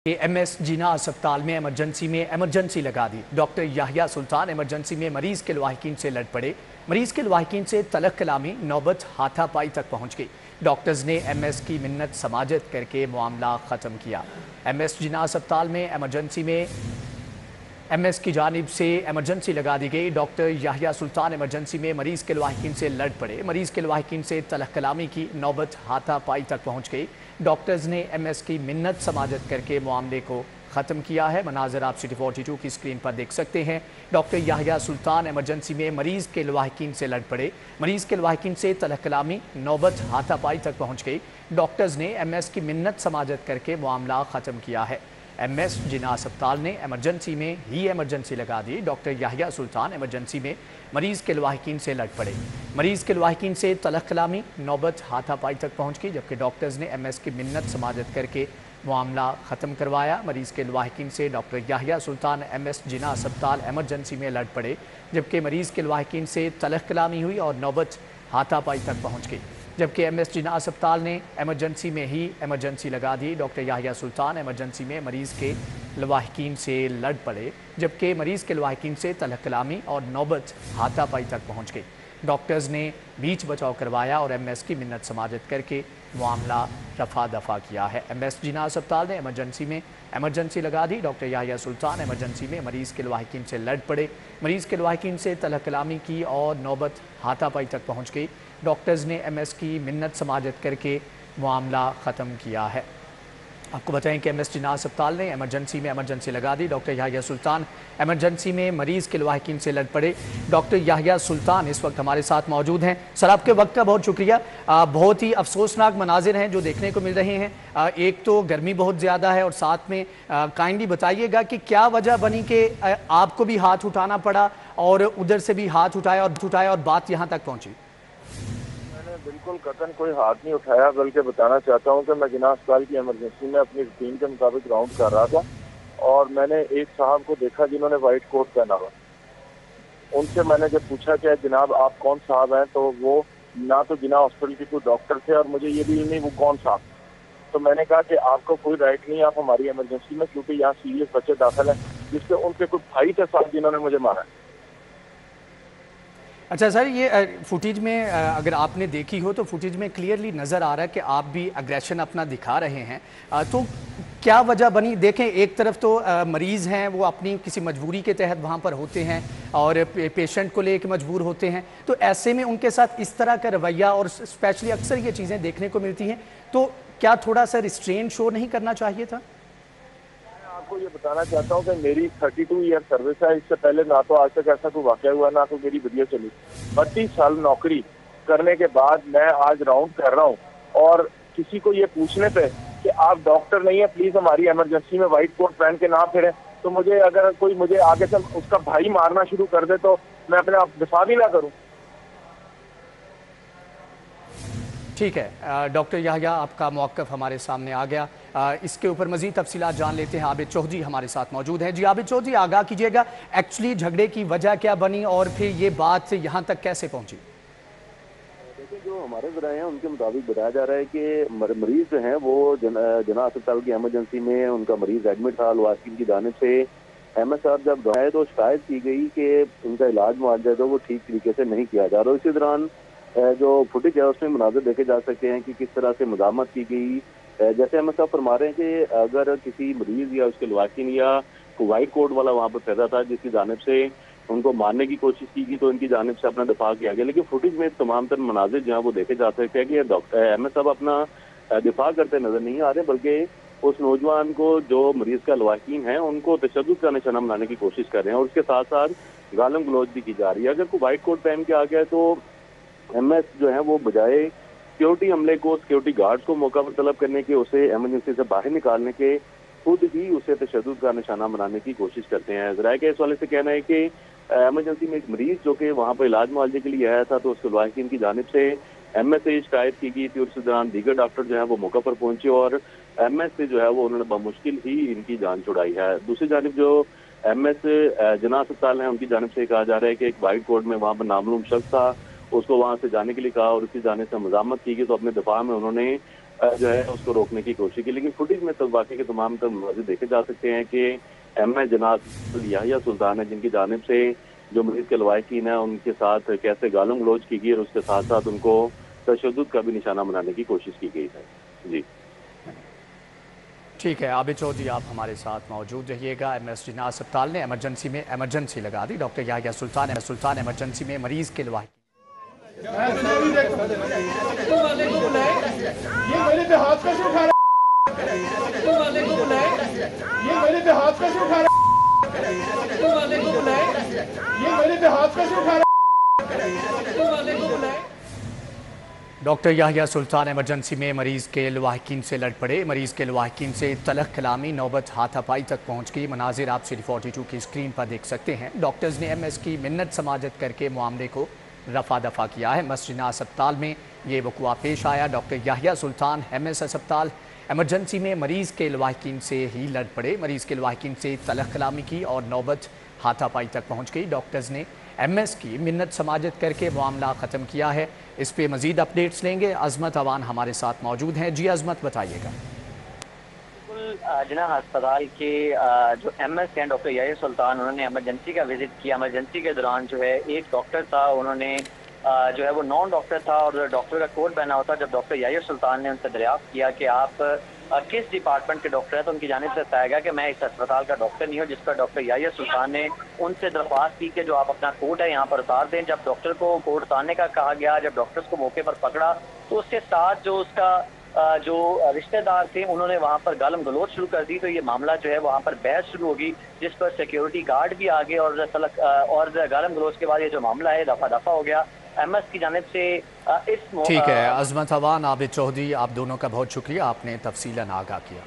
कि एमएस जीना अस्पताल में इमरजेंसी लगा दी। डॉक्टर याहिया सुल्तान इमरजेंसी में मरीज के लवाहिकीन से लड़ पड़े। मरीज के लवाहिकीन से तलख कलामी, नौबत हाथापाई तक पहुंच गई। डॉक्टर्स ने एमएस की मिन्नत समाजत करके मामला ख़त्म किया। एमएस जीना अस्पताल में एमएस की जानिब से इमरजेंसी लगा दी गई। डॉक्टर याहिया सुल्तान इमरजेंसी में मरीज के लवाहिकीन से लड़ पड़े। मरीज के लवाहिकीन से तलख कलामी की, नौबत हाथापाई तक पहुंच गई। डॉक्टर्स ने एमएस की मिन्नत समाजत करके मामले को ख़त्म किया है। मनाजर आप सिटी 42 की स्क्रीन पर देख सकते हैं। डॉक्टर याहिया सुल्तान इमरजेंसी में मरीज के लवाहिकीन से लड़ पड़े। मरीज के लवाहिकीन से तलख कलामी, नौबत हाथापाई तक पहुंच गई। डॉक्टर्स ने एमएस की मिन्नत समाजत करके मामला ख़त्म किया है। एमएस जिना अस्पताल ने इमरजेंसी लगा दी। डॉक्टर याहिया सुल्तान इमरजेंसी में मरीज के लवाहिकीन से लड़ पड़े। मरीज के लवाहिकीन से तलख कलामी, नौबत हाथापाई तक पहुंच गई, जबकि डॉक्टर्स ने एमएस की मिन्नत समाजत करके मामला ख़त्म करवाया। मरीज के लवाहिकीन से डॉक्टर याहिया सुल्तान एमएस जिना अस्पताल इमरजेंसी में लड़ पड़े, जबकि मरीज के लवाहिकीन से तलख कलामी हुई और नौबत हाथापाई तक पहुंच गई। जबकि एमएस जिना अस्पताल ने इमरजेंसी लगा दी। डॉक्टर याहिया सुल्तान इमरजेंसी में मरीज़ के लवाहिकीन से लड़ पड़े, जबकि मरीज़ के लवाहिकीन से तलख कलामी और नौबत हाथापाई तक पहुंच गई। डॉक्टर्स ने बीच बचाव करवाया और एमएस की मिन्नत समाजत करके मामला रफा दफा किया है। एमएस जिना अस्पताल ने इमरजेंसी लगा दी। डॉक्टर याहिया सुल्तान इमरजेंसी में मरीज़ के लवाहिकीन से लड़ पड़े। मरीज़ के लवाहिकीन से तलख कलामी की और नौबत हाथापाई तक पहुंच गई। डॉक्टर्स ने एमएस की मिन्नत समाजत करके मामला ख़त्म किया है। आपको बताएं कि एमएस जिना अस्पताल ने इमरजेंसी लगा दी। डॉक्टर याहिया सुल्तान इमरजेंसी में मरीज़ के लवाहिकीन से लड़ पड़े। डॉक्टर याहिया सुल्तान इस वक्त हमारे साथ मौजूद हैं। सर, आपके वक्त का बहुत शुक्रिया। बहुत ही अफसोसनाक मनाजिर हैं जो देखने को मिल रहे हैं। एक तो गर्मी बहुत ज़्यादा है और साथ में काइंडली बताइएगा कि क्या वजह बनी कि आपको भी हाथ उठाना पड़ा और उधर से भी हाथ उठाया और बात यहाँ तक पहुँची। बिल्कुल कतन कोई हाथ नहीं उठाया, बल्कि बताना चाहता हूं कि मैं जिना अस्पताल की इमरजेंसी में अपनी रूटीन के मुताबिक राउंड कर रहा था और मैंने एक साहब को देखा जिन्होंने वाइट कोट पहना हुआ। उनसे मैंने जब पूछा कि जनाब आप कौन साहब हैं, तो वो ना तो जिना हॉस्पिटल के कोई डॉक्टर थे और मुझे ये भी नहीं वो कौन साहब। तो मैंने कहा कि आपको कोई राइट नहीं, आप हमारी इमरजेंसी में, क्योंकि यहाँ सीरियस बच्चे दाखिल हैं, जिससे उनके कोई भाई थे साहब जिन्होंने मुझे मारा। अच्छा सर, ये फुटेज में अगर आपने देखी हो तो फुटेज में क्लियरली नज़र आ रहा है कि आप भी अग्रेशन अपना दिखा रहे हैं। तो क्या वजह बनी? देखें, एक तरफ तो मरीज़ हैं, वो अपनी किसी मजबूरी के तहत वहाँ पर होते हैं और पेशेंट को लेकर मजबूर होते हैं, तो ऐसे में उनके साथ इस तरह का रवैया, और स्पेशली अक्सर ये चीज़ें देखने को मिलती हैं, तो क्या थोड़ा सा रिस्ट्रेंट शो नहीं करना चाहिए था? आपको ये बताना चाहता हूँ कि मेरी 32 ईयर सर्विस है। इससे पहले ना तो आज तक ऐसा कोई वाकया हुआ, ना तो मेरी वीडियो चली। 32 साल नौकरी करने के बाद मैं आज राउंड कर रहा हूँ और किसी को ये पूछने पे कि आप डॉक्टर नहीं है, प्लीज हमारी इमरजेंसी में व्हाइट कोट पहन के ना फिरे, तो मुझे अगर कोई मुझे आगे से उसका भाई मारना शुरू कर दे तो मैं अपने आप दिफा भी ना करूँ। ठीक है डॉक्टर याहिया, आपका मौक़िफ़ हमारे सामने आ गया। इसके ऊपर मज़ीद तफसीलात जान लेते हैं। आबिद चौधरी हमारे साथ मौजूद हैं। जी आबिद चौधरी, आगाह कीजिएगा, एक्चुअली झगड़े की वजह क्या बनी और फिर ये बात यहाँ तक कैसे पहुँची? देखिए, जो हमारे ज़राए हैं उनके मुताबिक बताया जा रहा है कि मरीज़ जो हैं वो जना अस्पताल की इमरजेंसी में उनका मरीज़ एडमिट था। लवाहिकीन की जानिब से एमएस साहब जब गए तो शिकायत की गई कि उनका इलाज मुआवजा जो वो ठीक तरीके से नहीं किया जा रहा। इसी दौरान जो फुटेज है उसमें मुनाज़िर देखे जा सकते हैं कि किस तरह से मज़ामत की गई। जैसे एमएस साहब फरमा रहे हैं कि अगर किसी मरीज़ या उसके लवाहिकीन या वाइट कोट वाला वहाँ पर पैदा था जिसकी जानिब से उनको मारने की कोशिश की गई, तो इनकी जानिब से अपना दिफा किया गया। लेकिन फुटेज में तमाम तर मनाजिर जो है वो देखे जा सकते हैं कि डॉक्टर एमएस साहब अपना दिफा करते नजर नहीं आ रहे, बल्कि उस नौजवान को जो मरीज का लवाहिकीन है उनको तशद्दुद का निशाना बनाने की कोशिश कर रहे हैं और उसके साथ साथ गालम गलौज भी की जा रही है। अगर कोई वाइट कोट पहन के आ गया तो एमएस जो है वो बजाय सिक्योरिटी अमले को, सिक्योरिटी गार्ड्स को मौका पर तलब करने के, उसे इमरजेंसी से बाहर निकालने के, खुद ही उसे तशद्दुद का निशाना बनाने की कोशिश करते हैं। ज़राए के इस वाले से कहना है कि इमरजेंसी में एक मरीज जो कि वहाँ पर इलाज मुआवजे के लिए आया था, तो उसके लवाहिकीन की जानिब से एमएस से शिकायत की गई थी। उस दौरान दीगर डॉक्टर जो है वो मौका पर पहुंचे और एमएस से जो है वो उन्होंने बमुश्किल ही इनकी जान छुड़ाई है। दूसरी जानिब जो एमएस जना अस्पताल है उनकी जानिब से कहा जा रहा है कि एक वाइट कोट में वहाँ पर नामलूम शख्स था, उसको वहां से जाने के लिए कहा और उसकी जाने से मजामत की गई, तो अपने दफा में उन्होंने जो है उसको रोकने की कोशिश की। लेकिन फुटेज में तो बाकी के तमाम मौजूद देखे जा सकते हैं कि एम जनाब याहिया सुल्तान है, जिनकी जानिब से जो मरीज के लवाहिकीन है उनके साथ कैसे गालम गलोच की गई और उसके साथ साथ उनको तशद्दुद का भी निशाना बनाने की कोशिश की गई है। जी ठीक है, आबिद चौधरी आप हमारे साथ मौजूद रहिएगा। MS जिन्ना अस्पताल ने एमरजेंसी लगा दी। डॉक्टर याहिया सुल्तान एमरजेंसी में मरीज के लवाहिकीन डॉक्टर याहिया सुल्तान एमरजेंसी में मरीज के लवाहिकीन से लड़ पड़े। मरीज के लवाहिकीन से तलख कलामी, नौबत हाथापाई तक पहुंच गई। मनाजिर आप सिटी 42 की स्क्रीन पर देख सकते हैं। डॉक्टर्स ने MS की मिन्नत समाजत करके मामले को रफा दफा किया है। MS जिन्ना अस्पताल में ये वक़ुआ पेश आया। डॉक्टर याहिया सुल्तान MS अस्पताल एमरजेंसी में मरीज के लवाहिकीन से ही लड़ पड़े। मरीज के लवाहिकीन से तलख कलामी की और नौबत हाथापाई तक पहुंच गई। डॉक्टर्स ने MS की मिन्नत समाजत करके मामला ख़त्म किया है। इस पे मज़ीद अपडेट्स लेंगे। अजमत अवान हमारे साथ मौजूद हैं। जी अजमत, बताइएगा। जिन्ना अस्पताल के जो MS हैं डॉक्टर याहिया सुल्तान, उन्होंने एमरजेंसी का विजिट किया। एमरजेंसी के दौरान जो है एक डॉक्टर था, उन्होंने जो है वो नॉन डॉक्टर था और डॉक्टर का कोट पहना होता। जब डॉक्टर याहिया सुल्तान ने उनसे दरियाफ्त किया कि आप किस डिपार्टमेंट के डॉक्टर हैं, तो उनकी जानिब से बताया गया कि मैं इस अस्पताल का डॉक्टर नहीं हूँ। जिस पर डॉक्टर याहिया सुल्तान ने उनसे दरख्वास्त की कि जो आप अपना कोट है यहाँ पर उतार दें। जब डॉक्टर को कोट उतारने का कहा गया, जब डॉक्टर्स को मौके पर पकड़ा तो उसके साथ जो उसका जो रिश्तेदार थे उन्होंने वहाँ पर गालम गलोच शुरू कर दी। तो ये मामला जो है वहाँ पर बहस शुरू होगी, जिस पर सिक्योरिटी गार्ड भी आ गए और गालम गलोच के बाद ये जो मामला है दफा दफा हो गया। MS की जानिब से ठीक है, अजमत अवान, आबिद चौधरी, आप दोनों का बहुत शुक्रिया, आपने तफसीलन आगाह किया।